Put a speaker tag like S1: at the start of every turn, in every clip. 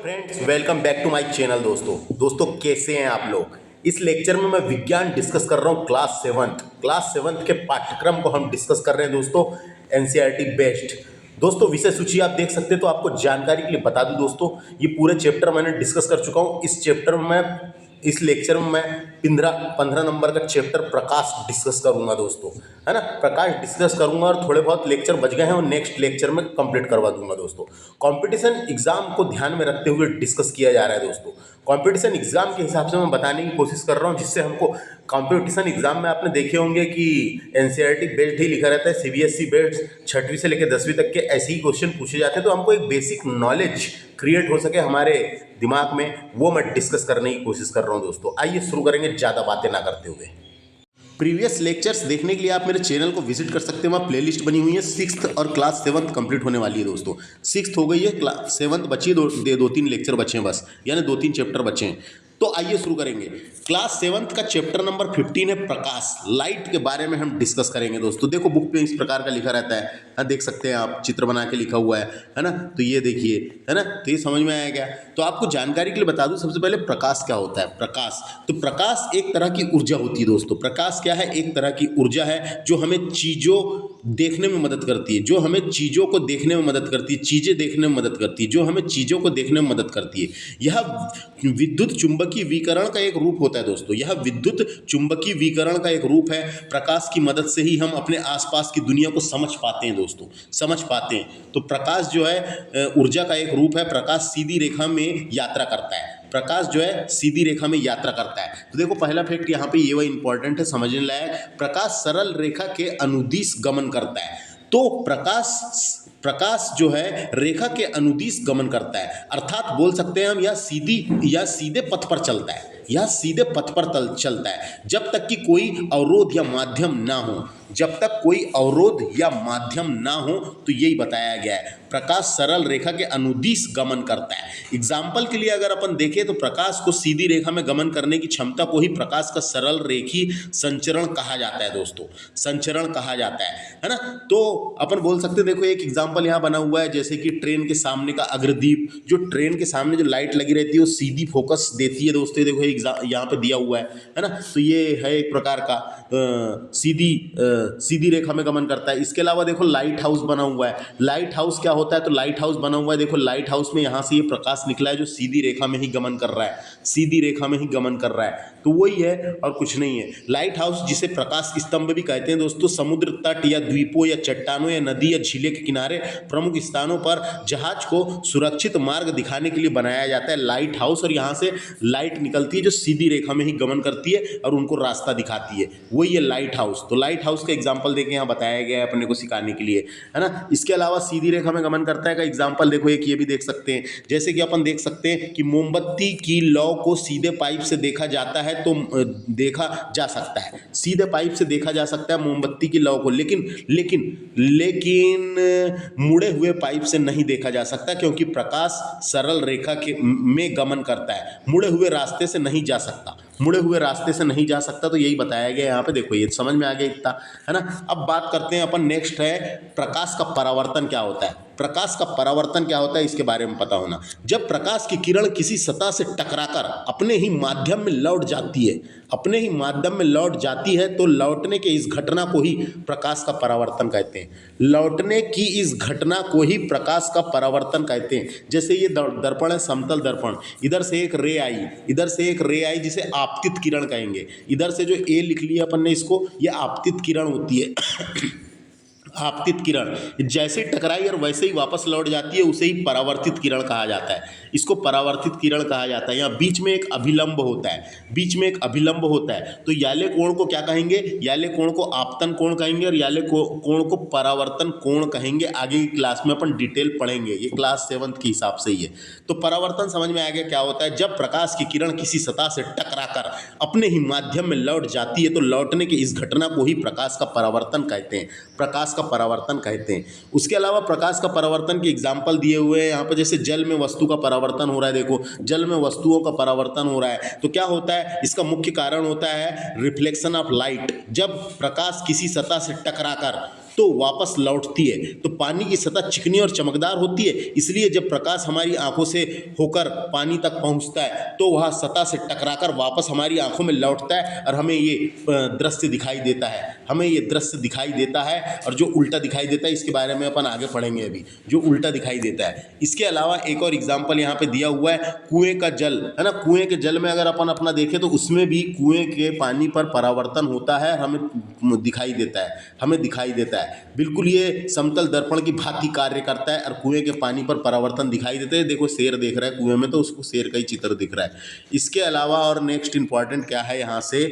S1: Friends, welcome back to my channel. दोस्तों कैसे हैं आप लोग। इस लेक्चर में मैं विज्ञान डिस्कस कर रहा हूं। क्लास सेवन्थ के पाठ्यक्रम को हम डिस्कस कर रहे हैं दोस्तों, एनसीईआरटी बेस्ड। दोस्तों विषय सूची आप देख सकते हैं। तो आपको जानकारी के लिए बता दूं दोस्तों, ये पूरे चैप्टर मैंने डिस्कस कर चुका हूं। इस लेक्चर में मैं 15 नंबर का चैप्टर प्रकाश डिस्कस करूंगा दोस्तों, है ना। प्रकाश डिस्कस करूंगा और थोड़े बहुत लेक्चर बच गए हैं और नेक्स्ट लेक्चर में कंप्लीट करवा दूंगा दोस्तों। कंपटीशन एग्जाम को ध्यान में रखते हुए डिस्कस किया जा रहा है दोस्तों। कंपटीशन एग्जाम के हिसाब से मैं बताने की कोशिश कर रहा हूं, जिससे हमको कंपटीशन एग्जाम में आपने देखे होंगे कि एनसीईआरटी बेस्ड ही लिखा रहता है, सीबीएसई बेस्ड 6वीं से लेकर 10वीं तक के ऐसे ही क्वेश्चन पूछे जाते हैं। तो हमको एक बेसिक नॉलेज क्रिएट हो सके हमारे दिमाग में, वो मैं डिस्कस करने की कोशिश कर रहा हूं दोस्तों। आइए शुरू करेंगे ज़्यादा बातें ना करते हुए। प्रीवियस लेक्चर्स देखने के लिए आप मेरे चैनल को विजिट कर सकते हैं। वहाँ प्लेलिस्ट बनी हुई है। 6th और क्लास 7th कंप्लीट होने वाली है दोस्तों। 6th हो गई है, क्लास 7th बची है, दो तीन लेक्चर बचे हैं बस, यानी 2-3 चैप्टर बचे हैं। तो आइए शुरू करेंगे। क्लास 7th का चैप्टर नंबर 15 है प्रकाश। लाइट के बारे में हम डिस्कस करेंगे दोस्तों। देखो बुक पे इस प्रकार का लिखा रहता है, देख सकते हैं आप, चित्र बना के लिखा हुआ है ना। तो ये देखिए, है ना। तो ये समझ में आया क्या। तो आपको जानकारी के लिए बता दूं, सबसे पहले प्रकाश क्या होता है। तो प्रकाश एक तरह की ऊर्जा होती है दोस्तों। प्रकाश क्या है, एक तरह की ऊर्जा है जो हमें चीज़ों देखने में मदद करती है, जो हमें चीज़ों को देखने में मदद करती है, चीज़ें देखने में मदद करती है, जो हमें चीज़ों को देखने में मदद करती है। यह विद्युत चुंबकीय विकिरण का एक रूप होता है दोस्तों। यह विद्युत चुंबकीय विकिरण का एक रूप है। प्रकाश की मदद से ही हम अपने आसपास की दुनिया को समझ पाते हैं दोस्तों, समझ पाते हैं। तो प्रकाश जो है ऊर्जा का एक रूप है। प्रकाश सीधी रेखा में यात्रा करता है। प्रकाश जो है सीधी रेखा में यात्रा करता है। तो देखो पहला फैक्ट यहाँ पे ये वह इंपॉर्टेंट है, समझने लायक। प्रकाश सरल रेखा के अनुदिश गमन करता है। तो प्रकाश जो है रेखा के अनुदिश गमन करता है, अर्थात बोल सकते हैं हम यह सीधे पथ पर चलता है। यह सीधे पथ पर चलता है जब तक कि कोई अवरोध या माध्यम ना हो। जब तक कोई अवरोध या माध्यम ना हो, तो यही बताया गया है। प्रकाश सरल रेखा के अनुदिश गमन करता है। एग्जाम्पल के लिए अगर अपन देखें तो प्रकाश को सीधी रेखा में गमन करने की क्षमता को ही प्रकाश का सरल रेखी संचरण कहा जाता है दोस्तों। संचरण कहा जाता है ना। तो अपन बोल सकते हैं, देखो एक एग्जाम्पल यहाँ बना हुआ है, जैसे कि ट्रेन के सामने का अग्रदीप। जो ट्रेन के सामने जो लाइट लगी रहती है वो सीधी फोकस देती है दोस्तों। देखो यहाँ पे दिया हुआ है ना। तो ये है एक प्रकार का सीधी रेखा में गमन करता है। इसके अलावा देखो लाइट हाउस बना हुआ है। लाइट हाउस क्या होता है, तो लाइट हाउस बना हुआ है। देखो लाइट हाउस में यहाँ से ये प्रकाश निकला है जो सीधी रेखा में ही गमन कर रहा है, सीधी रेखा में ही गमन कर रहा है। तो वही है और कुछ नहीं है। लाइट हाउस जिसे प्रकाश स्तंभ भी कहते हैं दोस्तों, समुद्र तट या द्वीपों या चट्टानों या नदी या झीले के किनारे प्रमुख स्थानों पर जहाज को सुरक्षित मार्ग दिखाने के लिए बनाया जाता है लाइट हाउस। और यहाँ से लाइट निकलती है जो सीधी रेखा में ही गमन करती है और उनको रास्ता दिखाती है, वही है लाइट हाउस। तो लाइट हाउस का एग्जाम्पल देखें, यहाँ बताया गया है अपने को सिखाने के लिए, है ना। इसके अलावा सीधी रेखा में गमन करता है का एग्जाम्पल देखो, एक ये भी देख सकते हैं। जैसे कि अपन देख सकते हैं कि मोमबत्ती की लौ को सीधे पाइप से देखा जाता है, तो देखा जा सकता है, सीधे पाइप से देखा जा सकता है मोमबत्ती की लौ को, लेकिन मुड़े हुए पाइप से नहीं देखा जा सकता, क्योंकि प्रकाश सरल रेखा में गमन करता है, मुड़े हुए रास्ते से नहीं जा सकता, मुड़े हुए रास्ते से नहीं जा सकता। तो यही बताया गया यहाँ पे। देखो ये समझ में आ गया इतना, है ना। अब बात करते हैं अपन, नेक्स्ट है प्रकाश का परावर्तन क्या होता है। प्रकाश का परावर्तन क्या होता है, इसके बारे में पता होना। जब प्रकाश की किरण किसी सतह से टकराकर अपने ही माध्यम में लौट जाती है, अपने ही माध्यम में लौट जाती है, तो लौटने के इस घटना को ही प्रकाश का परावर्तन कहते हैं। लौटने की इस घटना को ही प्रकाश का परावर्तन कहते हैं। जैसे ये दर्पण है, समतल दर्पण, इधर से एक रे आई, इधर से एक रे आई, जिसे आपतित किरण कहेंगे। इधर से जो ए लिख लिया अपन ने इसको, ये आपतित किरण होती है। आपतित किरण जैसे ही टकराई और वैसे ही वापस लौट जाती है, उसे ही परावर्तित किरण कहा जाता है। इसको परावर्तित किरण कहा जाता है। यहाँ बीच में एक अभिलंब होता है, बीच में एक अभिलंब होता है। तो याले कोण को क्या कहेंगे, याले कोण को आपतन कोण कहेंगे और याले कोण को परावर्तन कोण कहेंगे। आगे की क्लास में अपन डिटेल पढ़ेंगे, ये क्लास 7th के हिसाब से ही है। तो परावर्तन समझ में आ गया क्या होता है। जब प्रकाश की किरण किसी सतह से टकराकर अपने ही माध्यम में लौट जाती है, तो लौटने की इस घटना को ही प्रकाश का परावर्तन कहते हैं, प्रकाश का परावर्तन कहते हैं। उसके अलावा प्रकाश का परावर्तन के एग्जाम्पल दिए हुए हैं यहाँ पर। जैसे जल में वस्तु का परावर्तन हो रहा है, देखो जल में वस्तुओं का परावर्तन हो रहा है, तो क्या होता है, इसका मुख्य कारण होता है रिफ्लेक्शन ऑफ लाइट। जब प्रकाश किसी सतह से टकराकर, तो तो वापस लौटती है। तो पानी की सतह चिकनी और चमकदार होती है, इसलिए जब प्रकाश हमारी आंखों से होकर पानी तक पहुंचता है तो वह सतह से टकराकर वापस हमारी आंखों में लौटता है और हमें ये दृश्य दिखाई देता है। हमें ये दृश्य दिखाई देता है। और जो उल्टा दिखाई देता है इसके बारे में अपन आगे पढ़ेंगे। अभी जो उल्टा दिखाई देता है, इसके अलावा एक और एग्जाम्पल यहाँ पे दिया हुआ है, कुएं का जल, है ना। कुएं के जल में अगर अपन अपना देखें तो उसमें भी कुएं के पानी पर परावर्तन होता है, हमें दिखाई देता है, हमें दिखाई देता है। बिल्कुल ये समतल दर्पण की भांति कार्य करता है और कुएं के पानी पर परावर्तन दिखाई देते हैं। देखो शेर देख रहा है कुएं में, तो उसको शेर का ही चित्र दिख रहा है। इसके अलावा और नेक्स्ट इंपॉर्टेंट क्या है यहाँ से,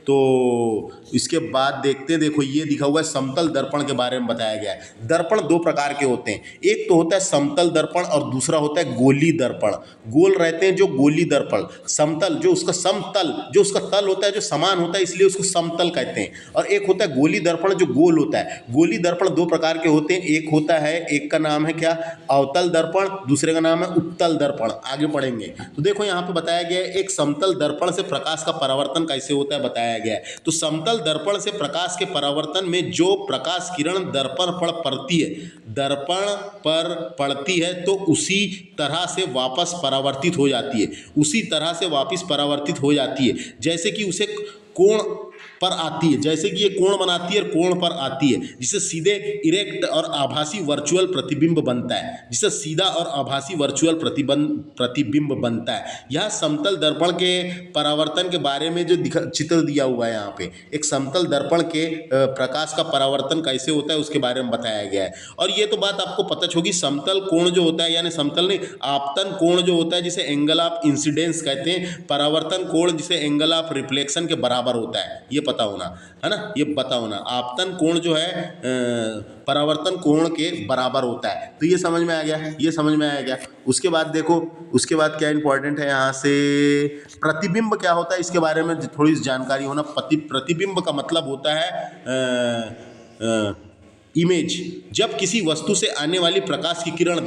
S1: तो इसके बाद देखते हैं। देखो ये दिखा हुआ है समतल दर्पण के बारे में बताया गया है। दर्पण दो प्रकार के होते हैं, एक तो होता है समतल दर्पण और दूसरा होता है गोली दर्पण। गोल रहते हैं जो गोली दर्पण, समतल जो उसका समतल जो उसका तल होता है जो समान होता है इसलिए उसको समतल कहते हैं। और एक होता है गोली दर्पण जो गोल होता है। गोली दर्पण दो प्रकार के होते हैं, एक होता है, एक का नाम है क्या, अवतल दर्पण, दूसरे का नाम है उत्तल दर्पण। आगे पढ़ेंगे। तो देखो यहाँ पे बताया गया है एक समतल दर्पण से प्रकाश का परावर्तन कैसे होता है बताया गया है। तो समतल दर्पण से प्रकाश के परावर्तन में जो प्रकाश किरण दर्पण पर पड़ती है, दर्पण पर पड़ती है तो उसी तरह से वापस परावर्तित हो जाती है, उसी तरह से वापस परावर्तित हो जाती है जैसे कि उसे कोण पर आती है, जैसे कि ये कोण बनाती है और कोण पर आती है, जिससे सीधे इरेक्ट और आभासी वर्चुअल प्रतिबिंब बनता है, जिससे सीधा और आभासी वर्चुअल प्रतिबिंब बनता है। यह समतल दर्पण के परावर्तन के बारे में जो चित्र दिया हुआ है यहाँ पे, एक समतल दर्पण के प्रकाश का परावर्तन कैसे होता है उसके बारे में बताया गया है। और ये तो बात आपको पता होगी, समतल कोण जो होता है, यानी समतल नहीं, आपतन कोण जो होता है जिसे एंगल ऑफ इंसिडेंस कहते हैं, परावर्तन कोण जिसे एंगल ऑफ रिफ्लेक्शन के बराबर होता है, ये पता होना है ना, ये पता होना। आपतन कोण जो है परावर्तन कोण के बराबर होता है। तो ये समझ में आ गया, ये समझ में आ गया। उसके बाद देखो, उसके बाद क्या इंपॉर्टेंट है यहाँ से, प्रतिबिंब क्या होता है इसके बारे में थोड़ी जानकारी होना। प्रतिबिंब का मतलब होता है इमेज। जब किसी वस्तु से आने वाली प्रकाश की किरण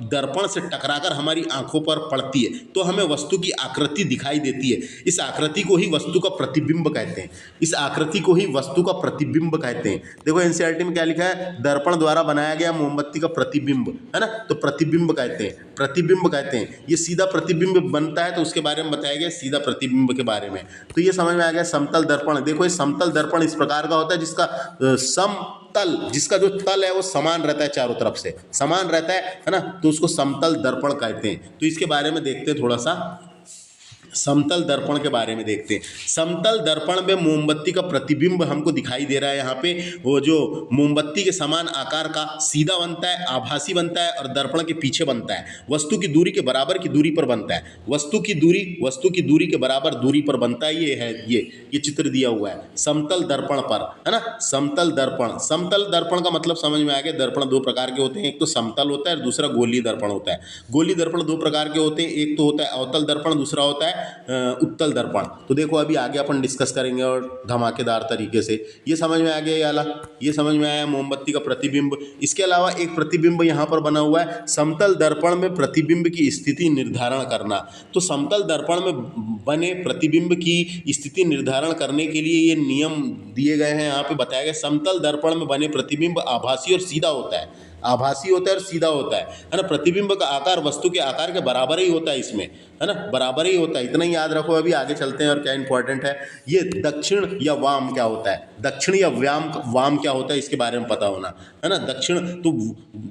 S1: दर्पण से टकराकर हमारी आंखों पर पड़ती है तो हमें वस्तु की आकृति दिखाई देती है। इस आकृति को ही वस्तु का प्रतिबिंब कहते हैं, इस आकृति को ही वस्तु का प्रतिबिंब कहते हैं। देखो एनसीईआरटी में क्या लिखा है, दर्पण द्वारा बनाया गया मोमबत्ती का प्रतिबिंब, है ना, तो प्रतिबिंब कहते हैं, प्रतिबिंब कहते हैं। ये सीधा प्रतिबिंब बनता है तो उसके बारे में बताया गया, सीधा प्रतिबिंब के बारे में। तो ये समझ में आ गया समतल दर्पण। देखो ये समतल दर्पण इस प्रकार का होता है जिसका समतल, जिसका जो तल है वो समान रहता है, चारों तरफ से समान रहता है ना, तो उसको समतल दर्पण कहते हैं। तो इसके बारे में देखते हैं थोड़ा सा, समतल दर्पण के बारे में देखते हैं। समतल दर्पण में मोमबत्ती का प्रतिबिंब हमको दिखाई दे रहा है यहाँ पे, वो जो मोमबत्ती के समान आकार का सीधा बनता है, आभासी बनता है और दर्पण के पीछे बनता है, वस्तु की दूरी के बराबर की दूरी पर बनता है, वस्तु की दूरी के बराबर दूरी पर बनता है। ये है, ये चित्र दिया हुआ है समतल दर्पण पर, है ना, समतल दर्पण। समतल दर्पण का मतलब समझ में आ गया। दर्पण दो प्रकार के होते हैं, एक तो समतल होता है और दूसरा गोलीय दर्पण होता है। गोलीय दर्पण दो प्रकार के होते हैं, एक तो होता है अवतल दर्पण, दूसरा होता है उत्तल दर्पण। तो देखो अभी आगे अपन डिस्कस करेंगे और धमाकेदार तरीके से। ये समझ में आ गया, ये वाला, ये समझ में आया मोमबत्ती का प्रतिबिंब। इसके अलावा एक प्रतिबिंब यहाँ पर बना हुआ है, समतल दर्पण में प्रतिबिंब की स्थिति निर्धारण करना। तो समतल दर्पण में बने प्रतिबिंब की स्थिति निर्धारण करने के लिए ये नियम दिए गए हैं, यहाँ पे बताया गया। समतल दर्पण में बने प्रतिबिंब आभासी और सीधा होता है, आभासी होता है और सीधा होता है ना। प्रतिबिंब का आकार वस्तु के आकार के बराबर ही होता है इसमें, है ना, बराबर ही होता है। इतना ही याद रखो। अभी आगे चलते हैं और क्या इंपॉर्टेंट है, ये दक्षिण या वाम क्या होता है, दक्षिण या वाम क्या होता है इसके बारे में पता होना, है ना। दक्षिण, तो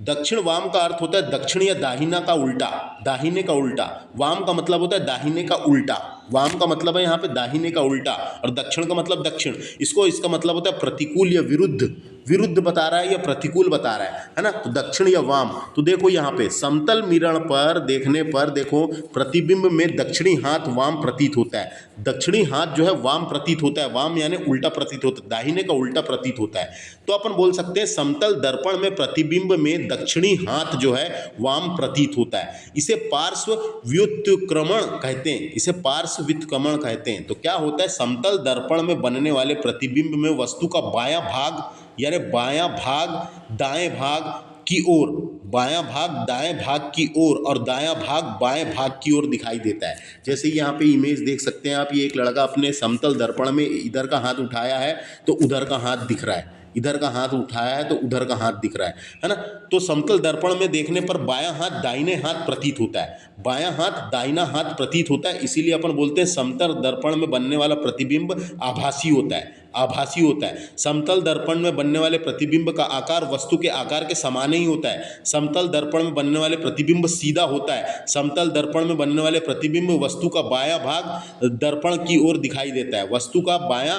S1: दक्षिण वाम का अर्थ होता है दक्षिण या दाहिना का उल्टा, दाहिने का उल्टा। वाम का मतलब होता है दाहिने का उल्टा, वाम का मतलब है यहाँ पे दाहिने का उल्टा, और दक्षिण का मतलब दक्षिण। इसका मतलब होता है प्रतिकूल या विरुद्ध, विरुद्ध बता रहा है या प्रतिकूल बता रहा है ना। तो दक्षिण या वाम। तो देखो यहाँ पे समतल मिरण पर देखने पर देखो प्रतिबिंब में दक्षिणी हाथ वाम प्रतीत होता है, दक्षिणी हाथ जो है वाम प्रतीत होता है, वाम यानी उल्टा प्रतीत होता है, दाहिने का उल्टा प्रतीत होता है। तो अपन बोल सकते हैं समतल दर्पण में प्रतिबिंब में दक्षिणी हाथ जो है वाम प्रतीत होता है। इसे पार्श्व व्युत्क्रमण कहते हैं, इसे पार्श्व व्युत्क्रमण कहते हैं। तो क्या होता है, समतल दर्पण में बनने वाले प्रतिबिंब में वस्तु का बायां भाग यानी बायां भाग दाएं भाग की ओर, बायां भाग दाएं भाग की ओर और दायां भाग बाएं भाग की ओर दिखाई देता है। जैसे यहाँ पे इमेज देख सकते हैं आप, ये एक लड़का अपने समतल दर्पण में इधर का हाथ उठाया है तो उधर का हाथ दिख रहा है, इधर का हाथ उठाया है तो उधर का हाथ दिख रहा है ना। तो समतल दर्पण में देखने पर बायां हाथ दाहिने हाथ प्रतीत होता है, बायां हाथ दाहिना हाथ प्रतीत होता है। इसीलिए अपन बोलते हैं समतल दर्पण में बनने वाला प्रतिबिंब आभासी होता है, आभासी होता है। समतल दर्पण में बनने वाले प्रतिबिंब का आकार वस्तु के आकार के समान ही होता है। समतल दर्पण में बनने वाले प्रतिबिंब सीधा होता है। समतल दर्पण में बनने वाले प्रतिबिंब वस्तु का बायां भाग दर्पण की ओर दिखाई देता है, वस्तु का बायां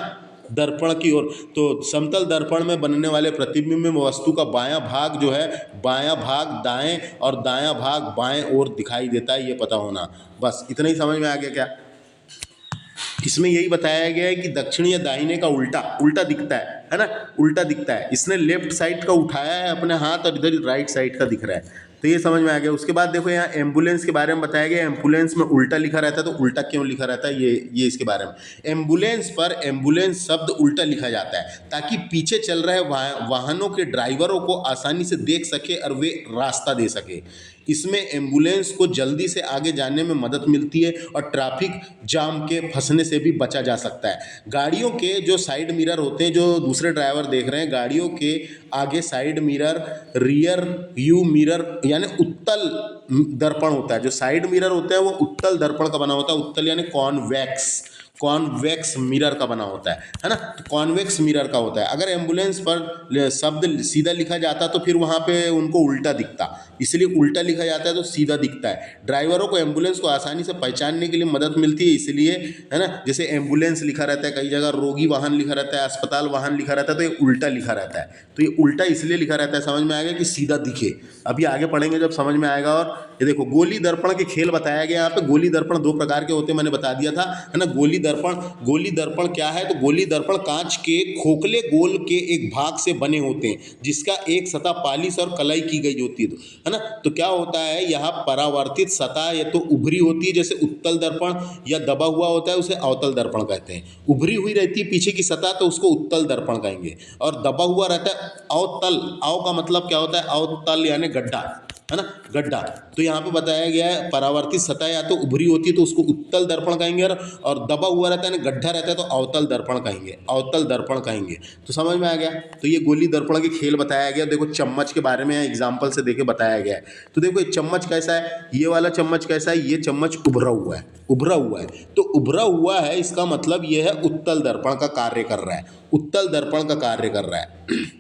S1: दर्पण की ओर। तो समतल दर्पण में बनने वाले प्रतिबिंब में वस्तु का बायां भाग जो है, बायां भाग दाएं और दायां भाग बाएं ओर दिखाई देता है, ये पता होना। बस इतना ही समझ में आ गया क्या? इसमें यही बताया गया है कि दक्षिणी या दाहिने का उल्टा उल्टा दिखता है ना, उल्टा दिखता है। इसने लेफ्ट साइड का उठाया है अपने हाथ और इधर राइट साइड का दिख रहा है, तो ये समझ में आ गया। उसके बाद देखो यहाँ एम्बुलेंस के बारे में बताया गया। एम्बुलेंस में उल्टा लिखा रहता है, तो उल्टा क्यों लिखा रहता है ये इसके बारे में। एम्बुलेंस पर एम्बुलेंस शब्द उल्टा लिखा जाता है ताकि पीछे चल रहे वाहनों के ड्राइवरों को आसानी से देख सके और वे रास्ता दे सके। इसमें एम्बुलेंस को जल्दी से आगे जाने में मदद मिलती है और ट्रैफिक जाम के फंसने से भी बचा जा सकता है। गाड़ियों के जो साइड मिरर होते हैं, जो दूसरे ड्राइवर देख रहे हैं, गाड़ियों के आगे side mirror, rear view mirror यानी उत्तल दर्पण होता है। जो साइड मिरर होता है वो उत्तल दर्पण का बना होता है। उत्तल यानी कॉन्वेक्स मिरर का बना होता है ना। तो कॉन्वेक्स मिरर का होता है। अगर एम्बुलेंस पर शब्द सीधा लिखा जाता तो फिर वहाँ पे उनको उल्टा दिखता, इसलिए उल्टा लिखा जाता है तो सीधा दिखता है। ड्राइवरों को एम्बुलेंस को आसानी से पहचानने के लिए मदद मिलती है, इसलिए है ना। जैसे एम्बुलेंस लिखा रहता है, कई जगह रोगी वाहन लिखा रहता है, अस्पताल वाहन लिखा रहता है, तो ये उल्टा लिखा रहता है। तो ये उल्टा इसलिए लिखा रहता है, समझ में आएगा कि सीधा दिखे। अभी आगे पढ़ेंगे जब समझ में आएगा। और ये देखो गोली दर्पण के खेल बताया गया यहाँ पे। गोली दर्पण दो प्रकार के होते हैं, मैंने बता दिया था, है ना। गोली दर्पण क्या है? तो गोली दर्पण कांच के खोखले गोल के एक भाग से बने होते हैं, जिसका एक सतह पालिश और कलाई की गई होती है ना। तो क्या होता है, यहाँ परावर्तित सतह या तो उभरी होती है जैसे उत्तल दर्पण, या दबा हुआ होता है उसे अवतल दर्पण कहते हैं। उभरी हुई रहती है पीछे की सतह तो उसको उत्तल दर्पण कहेंगे, और दबा हुआ रहता है अवतल। अव का मतलब क्या होता है? अवतल यानी गड्ढा, है ना, गड्ढा। तो यहाँ पे बताया गया है परावर्तित सतह या तो उभरी होती है तो उसको उत्तल दर्पण कहेंगे, और दबा हुआ रहता है ना, गड्ढा रहता है तो अवतल दर्पण कहेंगे, अवतल दर्पण कहेंगे। तो समझ में आ गया। तो ये गोली दर्पण के खेल बताया गया। देखो चम्मच के बारे में एग्जाम्पल से देके बताया गया है। तो देखो ये चम्मच कैसा है, ये वाला चम्मच कैसा है, ये चम्मच उभरा हुआ है, उभरा हुआ है। तो उभरा हुआ है इसका मतलब ये है उत्तल दर्पण का कार्य कर रहा है, उत्तल दर्पण का कार्य कर रहा है।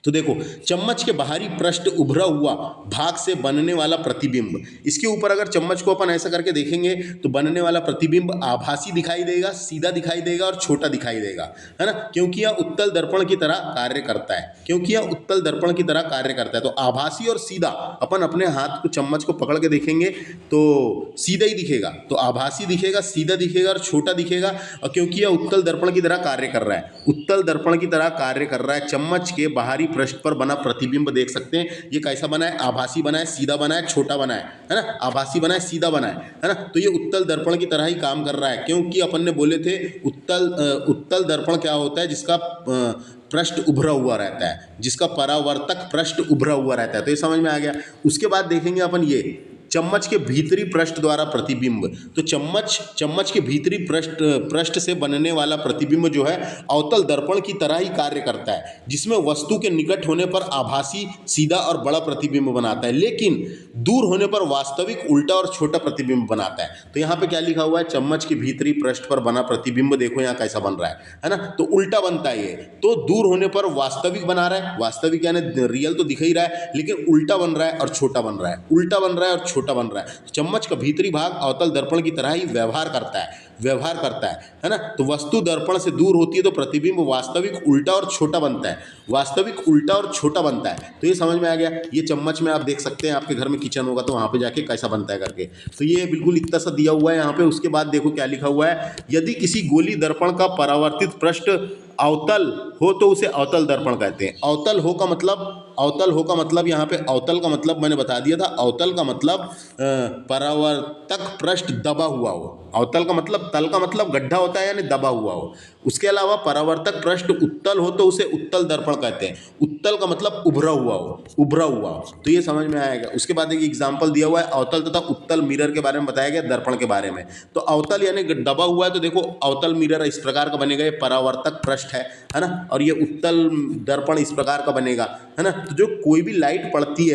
S1: तो देखो चम्मच के बाहरी पृष्ठ उभरा हुआ भाग से बनने वाला प्रतिबिंब, इसके ऊपर अगर चम्मच को अपन ऐसा करके देखेंगे तो बनने वाला प्रतिबिंब आभासी दिखाई देगा, सीधा दिखाई देगा और छोटा दिखाई देगा, है ना। क्योंकि यह उत्तल दर्पण की तरह कार्य करता है, क्योंकि यह उत्तल दर्पण की तरह कार्य करता है। तो आभासी और सीधा, अपन अपने हाथ को चम्मच को पकड़ के देखेंगे तो सीधा ही दिखेगा, तो आभासी दिखेगा, सीधा दिखेगा और छोटा दिखेगा। और क्योंकि यह उत्तल दर्पण की तरह कार्य कर रहा है, उत्तल दर्पण की तरह कार्य कर रहा है। चम्मच के बाहरी पृष्ठ पर बना प्रतिबिंब देख सकते हैं, ये कैसा बना है? आभासी बना है, सीधा बना है, छोटा बना है ना। आभासी बना है, सीधा बना है ना। तो ये उत्तल दर्पण की तरह ही काम कर रहा है, क्योंकि अपन ने बोले थे उत्तल दर्पण क्या होता है? जिसका पृष्ठ उभरा हुआ रहता है, जिसका परावर्तक पृष्ठ उभरा हुआ रहता है। तो ये समझ में आ गया। उसके बाद देखेंगे अपन ये चम्मच के भीतरी पृष्ठ द्वारा प्रतिबिंब। तो चम्मच के भीतरी पृष्ठ से बनने वाला प्रतिबिंब जो है अवतल दर्पण की तरह ही कार्य करता है, जिसमें वस्तु के निकट होने पर आभासी, सीधा और बड़ा प्रतिबिंब बनाता है, लेकिन दूर होने पर वास्तविक, उल्टा और छोटा प्रतिबिंब बनाता है। तो यहाँ पे क्या लिखा हुआ है? चम्मच के भीतरी पृष्ठ पर बना प्रतिबिंब देखो यहाँ कैसा बन रहा है ना। तो उल्टा बनता है ये, तो दूर होने पर वास्तविक बना रहा है, वास्तविक यानी रियल तो दिख ही रहा है, लेकिन उल्टा बन रहा है और छोटा बन रहा है, उल्टा बन रहा है और छोटा बन रहा है। चम्मच का भीतरी भाग अवतल दर्पण की तरह ही व्यवहार करता है ना। तो वस्तु दर्पण से दूर होती है तो प्रतिबिंब वास्तविक, उल्टा और छोटा बनता है, वास्तविक, उल्टा और छोटा बनता है। तो ये समझ में आ गया। ये चम्मच में आप देख सकते हैं, आपके घर में किचन होगा तो वहाँ पे जाके कैसा बनता है करके। तो ये बिल्कुल इतना सा दिया हुआ है यहाँ पे। उसके बाद देखो क्या लिखा हुआ है, यदि किसी गोली दर्पण का परावर्तित पृष्ठ अवतल हो तो उसे अवतल दर्पण कहते हैं। अवतल हो का मतलब यहाँ पे अवतल का मतलब मैंने बता दिया था। अवतल का मतलब परावर्तक पृष्ठ दबा हुआ हो। अवतल का मतलब, तल का मतलब गड्ढा होता है यानी दबा हुआ हो, उसके अलावा परावर्तक पृष्ठ उत्तल हो तो उसे उत्तल दर्पण कहते हैं। उत्तल का मतलब उभरा हुआ हो, उभरा हुआ हो, तो ये समझ में आएगा। उसके बाद एक एग्जाम्पल दिया हुआ है अवतल तथा उत्तल मिरर के बारे में बताया गया, दर्पण के बारे में। तो अवतल यानी दबा हुआ है, तो देखो अवतल मिरर इस प्रकार का बनेगा, ये परावर्तक पृष्ठ है ना। और ये उत्तल दर्पण इस प्रकार का बनेगा, है ना। तो जो कोई भी लाइट पड़ती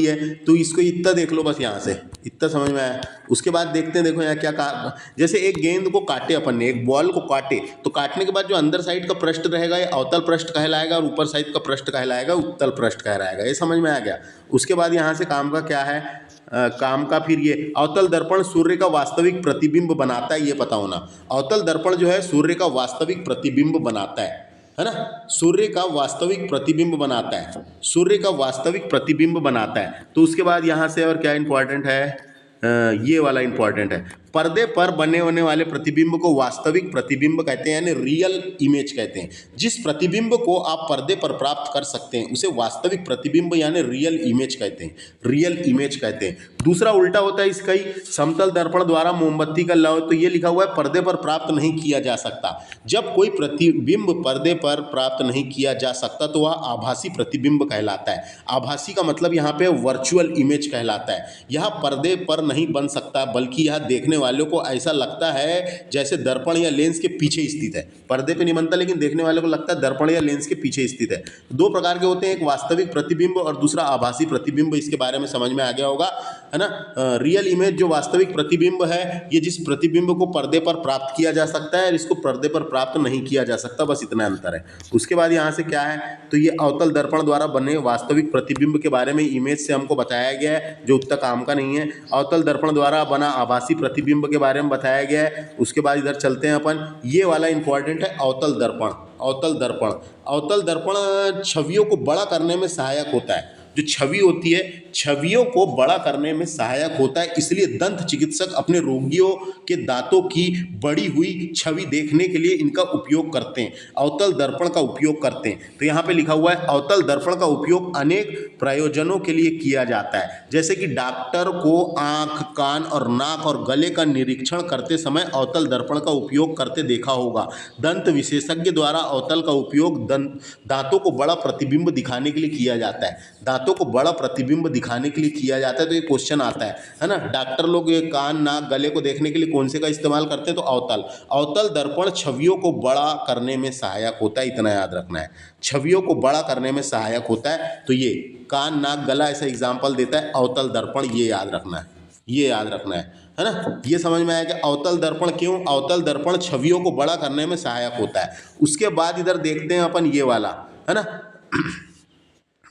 S1: है, तो इसको इतना देख लो, बस यहाँ से इतना समझ में आया। उसके बाद देखते हैं, देखो यहाँ क्या कहा, जैसे एक गेंद को काटे अपन ने, एक बॉल को काटे, तो काटने के बाद जो अंदर साइड का पृष्ठ रहेगा ये अवतल पृष्ठ कहलाएगा, और ऊपर साइड का पृष्ठ कहलाएगा उत्तल पृष्ठ कहलाएगा। ये समझ में आ गया। उसके बाद यहाँ से काम का क्या है, काम का फिर ये अवतल दर्पण सूर्य का वास्तविक प्रतिबिंब बनाता है, ये पता होना। अवतल दर्पण जो है सूर्य का वास्तविक प्रतिबिंब बनाता है ना। सूर्य का वास्तविक प्रतिबिंब बनाता है, सूर्य का वास्तविक प्रतिबिंब बनाता है। तो उसके बाद यहाँ से और क्या इंपॉर्टेंट है, ये वाला इंपॉर्टेंट है, पर्दे पर बने होने वाले प्रतिबिंब को वास्तविक प्रतिबिंब कहते हैं, यानी रियल इमेज कहते हैं। जिस प्रतिबिंब को आप पर्दे पर प्राप्त कर सकते हैं उसे वास्तविक प्रतिबिंब यानी रियल इमेज कहते हैं, रियल इमेज कहते हैं। दूसरा उल्टा होता है इसका ही, समतल दर्पण द्वारा मोमबत्ती का लौ, तो ये लिखा हुआ है पर्दे पर प्राप्त नहीं किया जा सकता। जब कोई प्रतिबिंब पर्दे पर प्राप्त नहीं किया जा सकता तो वह आभासी प्रतिबिंब कहलाता है। आभासी का मतलब यहाँ पे वर्चुअल इमेज कहलाता है। यह पर्दे पर नहीं बन सकता, बल्कि यह देखने वालों को ऐसा लगता है जैसे दर्पण या लेंस के पीछे स्थित है। पर्दे पे नहीं बनता, लेकिन देखने वाले को लगता है दर्पण या लेंस के पीछे स्थित है। दो प्रकार के होते हैं, एक वास्तविक प्रतिबिंब और दूसरा आभासी प्रतिबिंब। इसके बारे में समझ में आ गया होगा, है ना। रियल इमेज जो वास्तविक प्रतिबिंब है, ये जिस प्रतिबिंब को पर्दे पर प्राप्त किया जा सकता है और इसको पर्दे पर प्राप्त नहीं किया जा सकता, बस इतना अंतर है। उसके बाद यहाँ से क्या है, तो ये अवतल दर्पण द्वारा बने वास्तविक प्रतिबिंब के बारे में इमेज से हमको बताया गया है, जो उतना काम का नहीं है। अवतल दर्पण द्वारा बना आभासी प्रतिबिंब के बारे में बताया गया है। उसके बाद इधर चलते हैं अपन, ये वाला इंपॉर्टेंट है, अवतल दर्पण। अवतल दर्पण, अवतल दर्पण छवियों को बड़ा करने में सहायक होता है। जो छवि होती है, छवियों को बड़ा करने में सहायक होता है, इसलिए दंत चिकित्सक अपने रोगियों के दांतों की बड़ी हुई छवि देखने के लिए इनका उपयोग करते हैं, अवतल दर्पण का उपयोग करते हैं। तो यहाँ पे लिखा हुआ है अवतल दर्पण का उपयोग अनेक प्रयोजनों के लिए किया जाता है, जैसे कि डॉक्टर को आँख, कान और नाक और गले का निरीक्षण करते समय अवतल दर्पण का उपयोग करते देखा होगा। दंत विशेषज्ञ द्वारा अवतल का उपयोग दांतों को बड़ा प्रतिबिंब दिखाने के लिए किया जाता है। दांतों को बड़ा प्रतिबिंब दिखाने के लिए किया जाता है, तो ये क्वेश्चन आता है ना। डॉक्टर लोग ये कान, नाक, गले को देखने के लिए कौन से का इस्तेमाल करते हैं, तो अवतल। अवतल दर्पण छवियों को बड़ा करने में सहायक होता है, इतना याद रखना है। छवियों को बड़ा करने में सहायक होता है, तो ये कान, नाक, गला ऐसा एग्जाम्पल देता है अवतल दर्पण, ये याद रखना है, ये याद रखना है ना। ये समझ में आया कि अवतल दर्पण क्यों, अवतल दर्पण छवियों को बड़ा करने में सहायक होता है। उसके बाद इधर देखते हैं अपन ये वाला, है ना।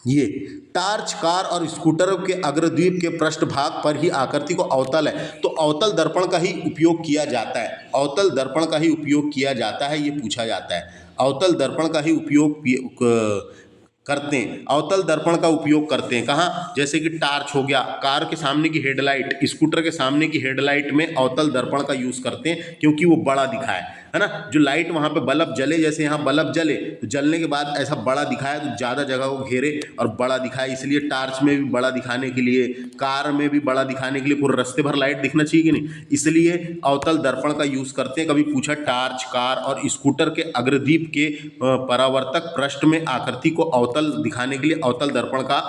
S1: ये टार्च, कार और स्कूटर के अग्रद्वीप के पृष्ठभाग पर ही आकृति को अवतल है, तो अवतल दर्पण का ही उपयोग किया जाता है। अवतल दर्पण का ही उपयोग किया जाता है, ये पूछा जाता है। अवतल दर्पण का ही उपयोग करते हैं, अवतल दर्पण का उपयोग करते हैं कहाँ, जैसे कि टार्च हो गया, कार के सामने की हेडलाइट, स्कूटर के सामने की हेडलाइट में अवतल दर्पण का यूज़ करते हैं, क्योंकि वो बड़ा दिखाए, है ना। जो लाइट वहाँ पे बल्ब जले, जैसे यहाँ बल्ब जले तो जलने के बाद ऐसा बड़ा दिखाए, तो ज़्यादा जगह को घेरे और बड़ा दिखाए, इसलिए टार्च में भी बड़ा दिखाने के लिए, कार में भी बड़ा दिखाने के लिए, पूरे रास्ते भर लाइट दिखना चाहिए कि नहीं, इसलिए अवतल दर्पण का यूज़ करते हैं। कभी पूछा टार्च, कार और स्कूटर के अग्रदीप के परावर्तक पृष्ठ में आकृति को अवतल दिखाने के लिए अवतल दर्पण का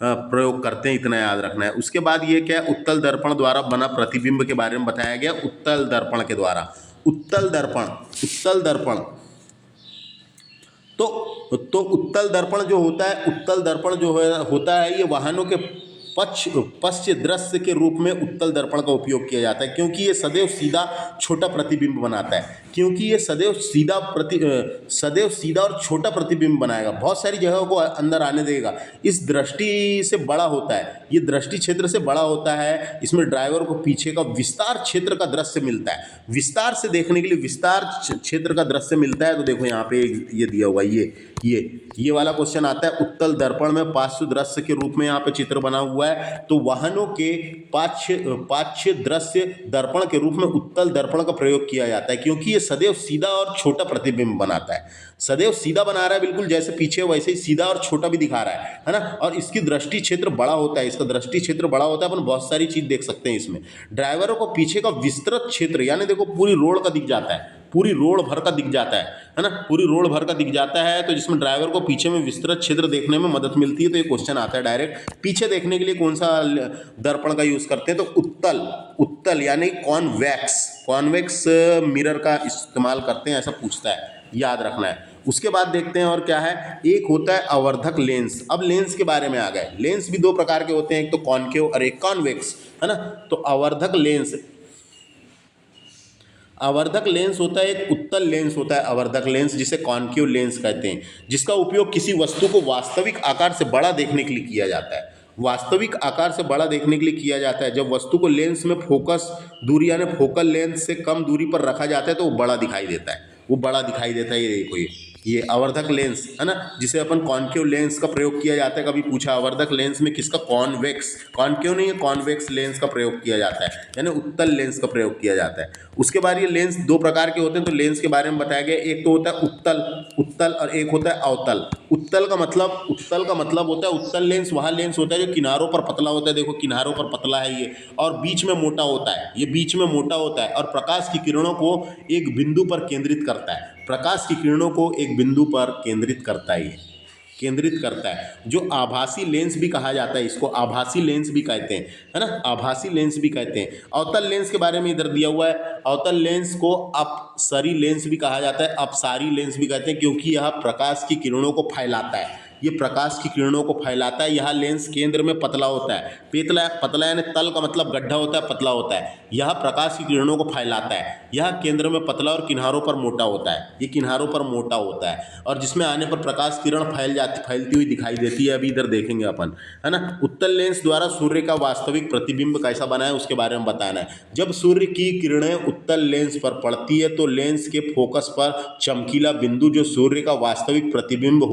S1: प्रयोग करते हैं, इतना याद रखना है। उसके बाद ये क्या, उत्तल दर्पण द्वारा बना प्रतिबिंब के बारे में बताया गया, उत्तल दर्पण के द्वारा। उत्तल दर्पण, उत्तल दर्पण, तो उत्तल दर्पण जो होता है, उत्तल दर्पण जो होता है, ये वाहनों के पश्च दृश्य के रूप में उत्तल दर्पण का उपयोग किया जाता है, क्योंकि ये सदैव सीधा छोटा प्रतिबिंब बनाता है, क्योंकि ये सदैव सीधा और छोटा प्रतिबिंब बनाएगा, बहुत सारी जगहों को अंदर आने देगा। इस दृष्टि से बड़ा होता है, ये दृष्टि क्षेत्र से बड़ा होता है, इसमें ड्राइवर को पीछे का विस्तार क्षेत्र का दृश्य मिलता है, विस्तार से देखने के लिए विस्तार क्षेत्र का दृश्य मिलता है। तो देखो यहाँ पे ये दिया हुआ, ये वाला क्वेश्चन आता है। उत्तल दर्पण में पार्श्व दृश्य के रूप में यहाँ पे चित्र बना हुआ है, तो वाहनों के पार्श्व दृश्य दर्पण के रूप में उत्तल दर्पण का प्रयोग किया जाता है, क्योंकि ये सदैव सीधा और छोटा प्रतिबिंब बनाता है। सदैव सीधा बना रहा है, बिल्कुल जैसे पीछे वैसे ही सीधा और छोटा भी दिखा रहा है ना। और इसकी दृष्टि क्षेत्र बड़ा होता है, इसका दृष्टि क्षेत्र बड़ा होता है, अपन बहुत सारी चीज देख सकते हैं इसमें। ड्राइवरों को पीछे का विस्तृत क्षेत्र, यानी देखो पूरी रोड का दिख जाता है, पूरी रोड भर का दिख जाता है ना, पूरी रोड भर का दिख जाता है, तो जिसमें ड्राइवर को पीछे में विस्तृत क्षेत्र देखने में मदद मिलती है। तो ये क्वेश्चन आता है डायरेक्ट, पीछे देखने के लिए कौन सा दर्पण का यूज करते हैं, तो उत्तल यानी कॉन्वेक्स मिरर का इस्तेमाल करते हैं, ऐसा पूछता है, याद रखना है। उसके बाद देखते हैं और क्या है, एक होता है आवर्धक लेंस। अब लेंस के बारे में आ गए। लेंस भी दो प्रकार के होते हैं, एक तो कॉन्केव और एक कॉन्वेक्स, है ना। तो आवर्धक लेंस होता है, एक उत्तल लेंस होता है आवर्धक लेंस, जिसे कॉन्केव लेंस कहते हैं, जिसका उपयोग किसी वस्तु को वास्तविक आकार से बड़ा देखने के लिए किया जाता है। वास्तविक आकार से बड़ा देखने के लिए किया जाता है। जब वस्तु को लेंस में फोकस दूरी यानी फोकल लेंथ से कम दूरी पर रखा जाता है तो वो बड़ा दिखाई देता है, ये देखो ये आवर्धक लेंस है ना, जिसे अपन कॉन्केव लेंस का प्रयोग किया जाता है। कभी पूछा आवर्धक लेंस में किसका, कॉन्केव नहीं है, कॉन्वेक्स लेंस का प्रयोग किया जाता है, यानी उत्तल लेंस का प्रयोग किया जाता है। उसके बाद ये लेंस दो प्रकार के होते हैं, तो लेंस के बारे में बताया गया। एक तो होता है उत्तल और एक होता है अवतल। उत्तल का मतलब होता है, उत्तल लेंस वहाँ लेंस होता है जो किनारों पर पतला होता है, देखो किनारों पर पतला है ये, और बीच में मोटा होता है, ये बीच में मोटा होता है, और प्रकाश की किरणों को एक बिंदु पर केंद्रित करता है। प्रकाश की किरणों को एक बिंदु पर केंद्रित करता है, जो आभासी लेंस भी कहा जाता है, इसको आभासी लेंस भी कहते हैं, है ना, आभासी लेंस भी कहते हैं। अवतल लेंस के बारे में इधर दिया हुआ है। अवतल लेंस को अपसरी लेंस भी कहा जाता है, अपसारी लेंस भी कहते हैं, क्योंकि यह प्रकाश की किरणों को फैलाता है, यह लेंस केंद्र में पतला होता है, पतला यानी तल का मतलब गड्ढा होता है, पतला होता है। यह प्रकाश की किरणों को फैलाता है, यह केंद्र में पतला और किनारों पर मोटा होता है, और जिसमें आने पर प्रकाश किरण फैलती हुई दिखाई देती है। अभी इधर देखेंगे अपन, है ना। उत्तल लेंस द्वारा सूर्य का वास्तविक प्रतिबिंब कैसा बना है उसके बारे में बताना है। जब सूर्य की किरणें उत्तल लेंस पर पड़ती है तो लेंस के फोकस पर चमकीला बिंदु जो सूर्य का वास्तविक प्रतिबिंब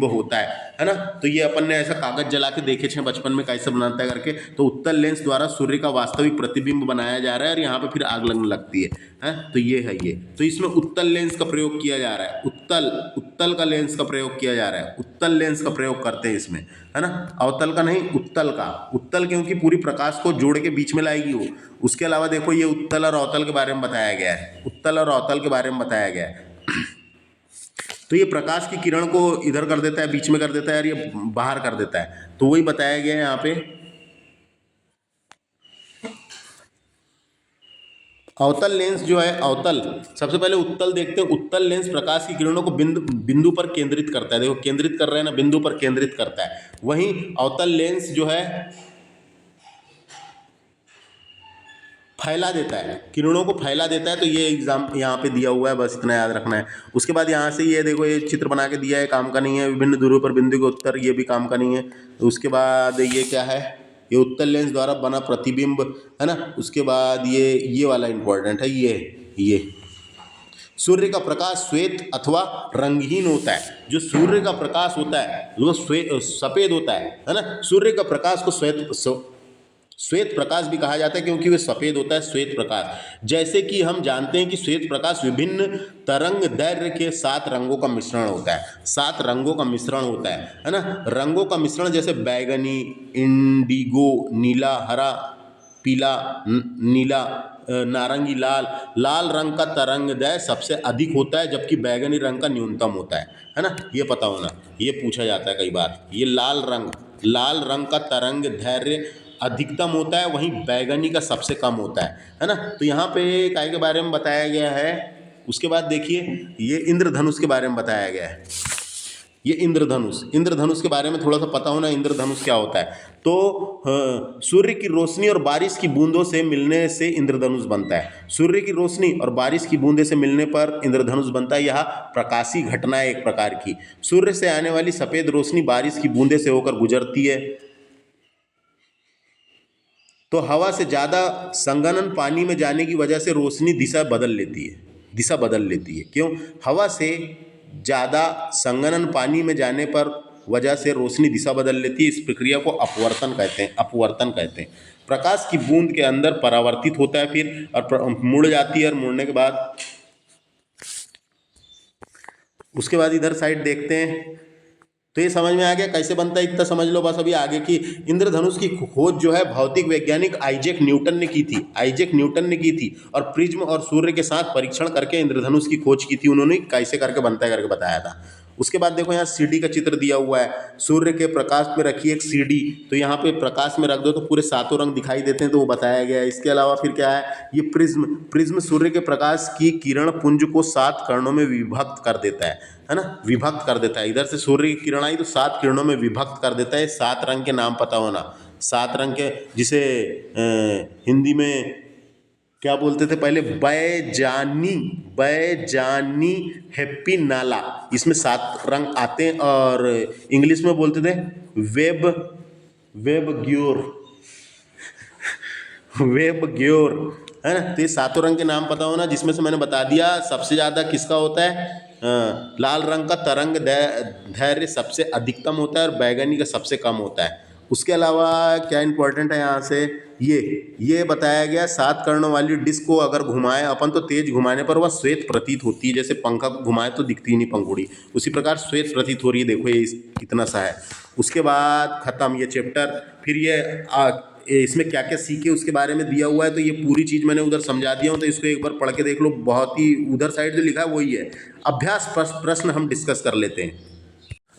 S1: होता है ना। तो ये अपन ने ऐसा कागज जला के देखे थे बचपन में कैसे बनाता है करके। तो उत्तल लेंस द्वारा सूर्य का वास्तविक प्रतिबिंब बनाया जा रहा है, और यहाँ पे फिर आग लगने लगती है। तो ये है ये, तो इसमें उत्तल लेंस का प्रयोग किया जा रहा है, उत्तल का लेंस का प्रयोग किया जा रहा है, उत्तल लेंस का प्रयोग करते हैं इसमें, है ना। अवतल का नहीं, उत्तल क्योंकि पूरी प्रकाश को जोड़ के बीच में लाएगी वो। उसके अलावा देखो ये उत्तल और अवतल के बारे में बताया गया है, तो ये प्रकाश की किरण को इधर कर देता है, बीच में कर देता है, और ये बाहर कर देता है, तो वही बताया गया है यहाँ पे। अवतल लेंस जो है, सबसे पहले उत्तल देखते हैं। उत्तल लेंस प्रकाश की किरणों को बिंदु पर केंद्रित करता है, देखो केंद्रित कर रहे हैं ना, बिंदु पर केंद्रित करता है। वहीं अवतल लेंस जो है फैला देता है, किरणों को फैला देता है। तो ये एग्जाम यहाँ पे दिया हुआ है, बस इतना याद रखना है। उसके बाद यहाँ से ये देखो, ये चित्र बना के दिया है, काम का नहीं है। विभिन्न दूरियों पर बिंदु के उत्तर, ये भी काम का नहीं है। उसके बाद ये क्या है, ये उत्तल लेंस द्वारा बना प्रतिबिंब, है ना। उसके बाद ये वाला इंपॉर्टेंट है, ये सूर्य का प्रकाश श्वेत अथवा रंगहीन होता है। जो सूर्य का प्रकाश होता है वो सफेद होता है ना। सूर्य का प्रकाश को श्वेत प्रकाश भी कहा जाता है, क्योंकि वह सफ़ेद होता है, श्वेत प्रकाश। जैसे कि हम जानते हैं कि श्वेत प्रकाश विभिन्न तरंग दैर्घ्य के 7 रंगों का मिश्रण होता है ना। रंगों का मिश्रण जैसे बैगनी, इंडिगो, नीला, हरा, पीला, नीला, नारंगी, लाल रंग का तरंगदैर्घ्य सबसे अधिक होता है, जबकि बैगनी रंग का न्यूनतम होता है ना। ये पता होना, ये पूछा जाता है कई बार। ये लाल रंग का तरंगदैर्घ्य अधिकतम होता है, वहीं बैगनी का सबसे कम होता है ना। तो यहाँ पे काय के बारे में बताया गया है। उसके बाद देखिए, ये इंद्रधनुष के बारे में बताया गया है। ये इंद्रधनुष के बारे में थोड़ा सा पता होना, इंद्रधनुष क्या होता है। तो सूर्य की रोशनी और बारिश की बूंदों से मिलने से इंद्रधनुष बनता है। सूर्य की रोशनी और बारिश की बूंदे से मिलने पर इंद्रधनुष बनता है। यह प्रकाशी घटना है एक प्रकार की। सूर्य से आने वाली सफ़ेद रोशनी बारिश की बूंदे से होकर गुजरती है, तो हवा से ज़्यादा संघनन पानी में जाने की वजह से रोशनी दिशा बदल लेती है। दिशा बदल लेती है। क्यों? हवा से ज़्यादा संघनन पानी में जाने पर वजह से रोशनी दिशा बदल लेती है। इस प्रक्रिया को अपवर्तन कहते हैं, अपवर्तन कहते हैं। प्रकाश की बूंद के अंदर परावर्तित होता है फिर और मुड़ जाती है, और मुड़ने के बाद उसके बाद इधर साइड देखते हैं तो ये समझ में आ गया कैसे बनता है, इतना समझ लो बस। अभी आगे की इंद्रधनुष की खोज जो है भौतिक वैज्ञानिक आइजैक न्यूटन ने की थी, आइजैक न्यूटन ने की थी, और प्रिज्म और सूर्य के साथ परीक्षण करके इंद्रधनुष की खोज की थी उन्होंने, कैसे करके बनता है करके बताया था। उसके बाद देखो यहाँ सीढ़ी का चित्र दिया हुआ है, सूर्य के प्रकाश में रखी एक सीढ़ी, तो यहाँ पे प्रकाश में रख दो तो पूरे सातों रंग दिखाई देते हैं, तो वो बताया गया है। इसके अलावा फिर क्या है, ये प्रिज्म, प्रिज्म सूर्य के प्रकाश की किरण पुंज को 7 कणों में विभक्त कर देता है ना, विभक्त कर देता है। इधर से सूर्य की किरण आई तो 7 किरणों में विभक्त कर देता है। 7 रंग के नाम पता होना, 7 रंग के, जिसे हिंदी में क्या बोलते थे पहले, बैजानी, बैजानी, हैप्पी, नाला, इसमें 7 रंग आते हैं। और इंग्लिश में बोलते थे वेब, वेब ग्योर, वेब ग्योर, है ना। तो ये 7 रंग के नाम पता होना, जिसमें से मैंने बता दिया सबसे ज़्यादा किसका होता है, लाल रंग का तरंग दैर्घ्य सबसे अधिकतम होता है और बैगनी का सबसे कम होता है। उसके अलावा क्या इंपॉर्टेंट है यहाँ से, ये बताया गया 7 कर्णों वाली डिस्क को अगर घुमाएं अपन तो तेज घुमाने पर वह श्वेत प्रतीत होती है। जैसे पंखा को घुमाए तो दिखती ही नहीं पंखुड़ी, उसी प्रकार श्वेत प्रतीत हो रही है। देखो ये इतना सा है। उसके बाद खत्म ये चैप्टर। फिर इसमें क्या क्या सीखे उसके बारे में दिया हुआ है, तो ये पूरी चीज़ मैंने उधर समझा दिया हूँ, तो इसको एक बार पढ़ के देख लो। बहुत ही उधर साइड जो लिखा है वही है। अभ्यास प्रश्न हम डिस्कस कर लेते हैं।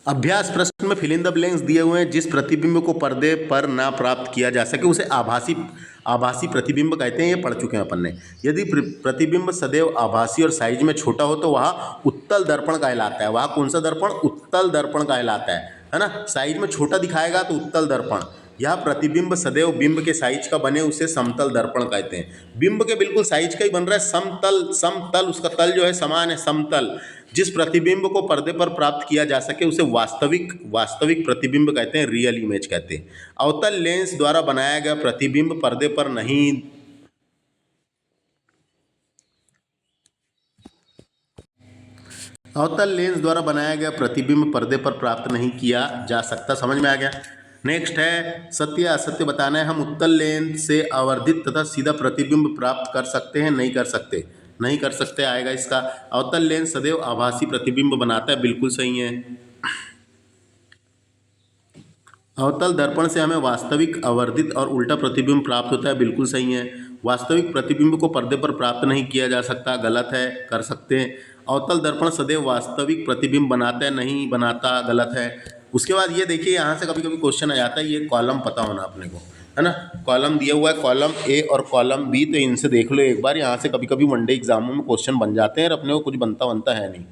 S1: अभ्यास प्रश्न में फिल इन द ब्लैंक्स दिए हुए हैं। जिस प्रतिबिंब को पर्दे पर ना प्राप्त किया जा सके उसे आभासी प्रतिबिंब कहते हैं। ये पढ़ चुके हैं अपन ने। यदि प्रतिबिंब सदैव आभासी और साइज में छोटा हो तो वह उत्तल दर्पण कहलाता है। वह कौन सा दर्पण? उत्तल दर्पण कहलाता है ना। साइज में छोटा दिखाएगा तो उत्तल दर्पण। यह प्रतिबिंब सदैव बिंब के साइज का बने उसे समतल दर्पण कहते हैं। बिंब के बिल्कुल साइज का ही बन रहा है, समतल, समतल, उसका तल जो है समान है, समतल। जिस प्रतिबिंब को पर्दे पर प्राप्त किया जा सके उसे वास्तविक प्रतिबिंब कहते हैं, रियल इमेज कहते हैं। अवतल लेंस द्वारा बनाया गया प्रतिबिंब पर्दे पर नहीं अवतल लेंस द्वारा बनाया गया प्रतिबिंब पर्दे पर प्राप्त नहीं किया जा सकता। समझ में आ गया। नेक्स्ट है सत्य या असत्य बताना है। हम उत्तल लेंस से आवर्धित तथा सीधा प्रतिबिंब प्राप्त कर सकते हैं? नहीं कर सकते, नहीं कर सकते आएगा इसका। अवतल लेंस सदैव आभासी प्रतिबिंब बनाता है, बिल्कुल सही है। अवतल दर्पण से हमें वास्तविक, आवर्धित और उल्टा प्रतिबिंब प्राप्त होता है, बिल्कुल सही है। वास्तविक प्रतिबिंब को पर्दे पर प्राप्त नहीं किया जा सकता, गलत है, कर सकते हैं। अवतल दर्पण सदैव वास्तविक प्रतिबिंब बनाता है, नहीं बनाता, गलत है। उसके बाद ये देखिए, यहाँ से कभी कभी क्वेश्चन आ जाता है, ये कॉलम पता होना अपने को, है ना। कॉलम दिया हुआ है, कॉलम ए और कॉलम बी, तो इनसे देख लो एक बार। यहाँ से कभी कभी वनडे एग्जामों में क्वेश्चन बन जाते हैं और अपने को कुछ बनता है नहीं।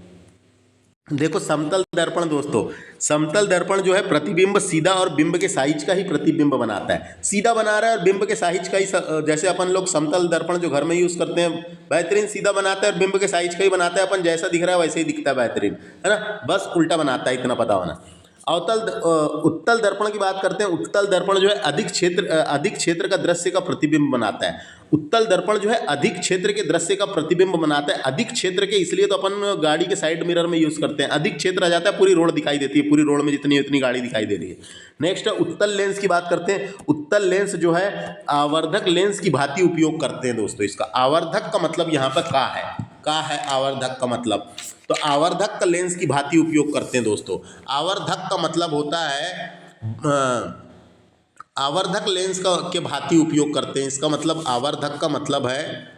S1: देखो समतल दर्पण दोस्तों, समतल दर्पण जो है प्रतिबिंब सीधा और बिंब के साइज का ही प्रतिबिंब बनाता है। सीधा बना रहा है और बिंब के साइज का ही, जैसे अपन लोग समतल दर्पण जो घर में यूज़ करते हैं, बेहतरीन सीधा बनाता है और बिंब के साइज का ही बनाता है। अपन जैसा दिख रहा है वैसे ही दिखता है, बेहतरीन, है ना। बस उल्टा बनाता है, इतना पता होना। उत्तल दर्पण की बात करते हैं। उत्तल दर्पण जो है अधिक क्षेत्र का दृश्य का प्रतिबिंब बनाता है। उत्तल दर्पण जो है अधिक क्षेत्र के दृश्य का प्रतिबिंब बनाता है। अधिक क्षेत्र के इसलिए तो अपन गाड़ी के साइड मिरर में यूज़ करते हैं। अधिक क्षेत्र आ जाता है, पूरी रोड दिखाई देती है, पूरी रोड में जितनी उतनी गाड़ी दिखाई दे रही है। नेक्स्ट है उत्तल लेंस की बात करते हैं। उत्तल लेंस जो है आवर्धक लेंस की भांति उपयोग करते हैं दोस्तों। इसका आवर्धक का मतलब यहाँ पर का है आवर्धक का मतलब, तो आवर्धक का लेंस की भांति उपयोग करते हैं दोस्तों। आवर्धक का मतलब होता है आवर्धक लेंस के भांति उपयोग करते हैं। इसका मतलब आवर्धक का मतलब है,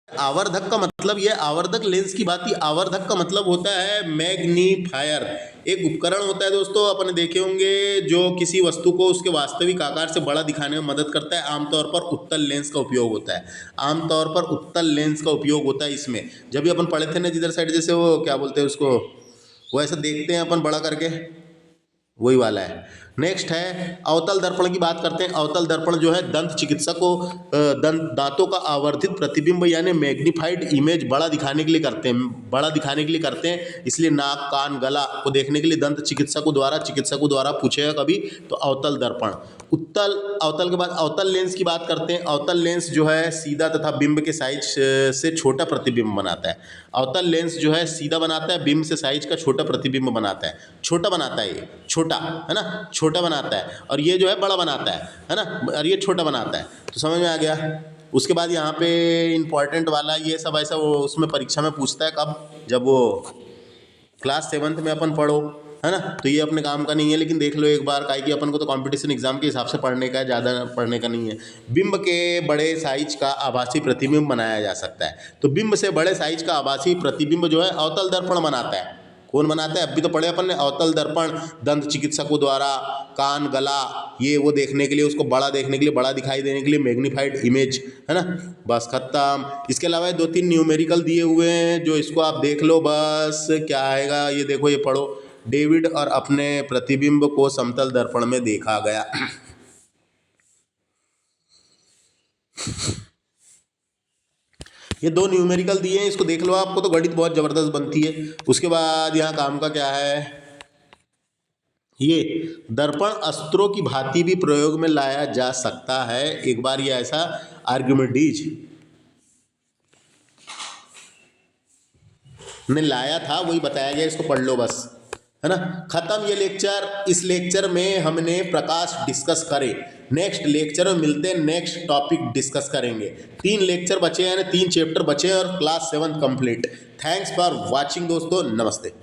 S1: आवर्धक का मतलब यह आवर्धक लेंस की भांति। आवर्धक का मतलब होता है मैग्नीफायर। एक उपकरण होता है दोस्तों, अपने देखे होंगे, जो किसी वस्तु को उसके वास्तविक आकार से बड़ा दिखाने में मदद करता है। आमतौर पर उत्तल लेंस का उपयोग होता है, आमतौर पर उत्तल लेंस का उपयोग होता है इसमें। जब भी अपन पढ़े थे ना जिधर साइड, जैसे वो क्या बोलते हैं उसको, वो ऐसा देखते हैं अपन बड़ा करके, वही वाला है। नेक्स्ट है अवतल दर्पण की बात करते हैं। अवतल दर्पण जो है दंत चिकित्सक को दांतों का आवर्धित प्रतिबिंब यानी मैग्नीफाइड इमेज बड़ा दिखाने के लिए करते हैं, इसलिए नाक, कान, गला को देखने के लिए दंत चिकित्सकों द्वारा पूछेगा कभी तो अवतल दर्पण। अवतल के बाद अवतल लेंस की बात करते हैं। अवतल लेंस जो है सीधा तथा बिंब के साइज से छोटा प्रतिबिंब बनाता है। अवतल लेंस जो है सीधा बनाता है, बिंब से साइज का छोटा प्रतिबिंब बनाता है। छोटा बनाता है, ये छोटा है ना, छोटा बनाता है, और ये जो है बड़ा बनाता है ना, और ये छोटा बनाता है। तो समझ में आ गया। उसके बाद यहाँ पे इम्पॉर्टेंट वाला ये सब ऐसा वो उसमें परीक्षा में पूछता है कब, जब वो क्लास 7th में अपन पढ़ो, है ना। तो ये अपने काम का नहीं है, लेकिन देख लो एक बार, काहे कि अपन को तो कंपटीशन एग्जाम के हिसाब से पढ़ने का है, ज़्यादा पढ़ने का नहीं है। बिंब के बड़े साइज का आभासी प्रतिबिंब बनाया जा सकता है। तो बिंब से बड़े साइज का आभासी प्रतिबिंब जो है अवतल दर्पण बनाता है। कौन बनाता है, अभी तो पढ़े अपन ने, अवतल दर्पण दंत चिकित्सकों द्वारा कान, गला ये वो देखने के लिए, उसको बड़ा देखने के लिए, बड़ा दिखाई देने के लिए मैग्नीफाइड इमेज, है ना। बस खत्म। इसके अलावा 2-3 न्यूमेरिकल दिए हुए हैं, जो इसको आप देख लो। बस क्या आएगा ये देखो, ये पढ़ो। डेविड और अपने प्रतिबिंब को समतल दर्पण में देखा गया। ये 2 न्यूमेरिकल दिए हैं, इसको देख लो, आपको तो गणित बहुत जबरदस्त बनती है। उसके बाद यहाँ काम का क्या है, ये दर्पण अस्त्रों की भांति भी प्रयोग में लाया जा सकता है। एक बार ये ऐसा आर्ग्यूमेंटीज ने लाया था, वही बताया गया, इसको पढ़ लो बस, है ना। खत्म ये लेक्चर। इस लेक्चर में हमने प्रकाश डिस्कस करे। नेक्स्ट लेक्चर में मिलते हैं, नेक्स्ट टॉपिक डिस्कस करेंगे। 3 लेक्चर बचे हैं, यानी 3 चैप्टर बचे हैं और class 7 complete. Thanks for watching दोस्तों, नमस्ते।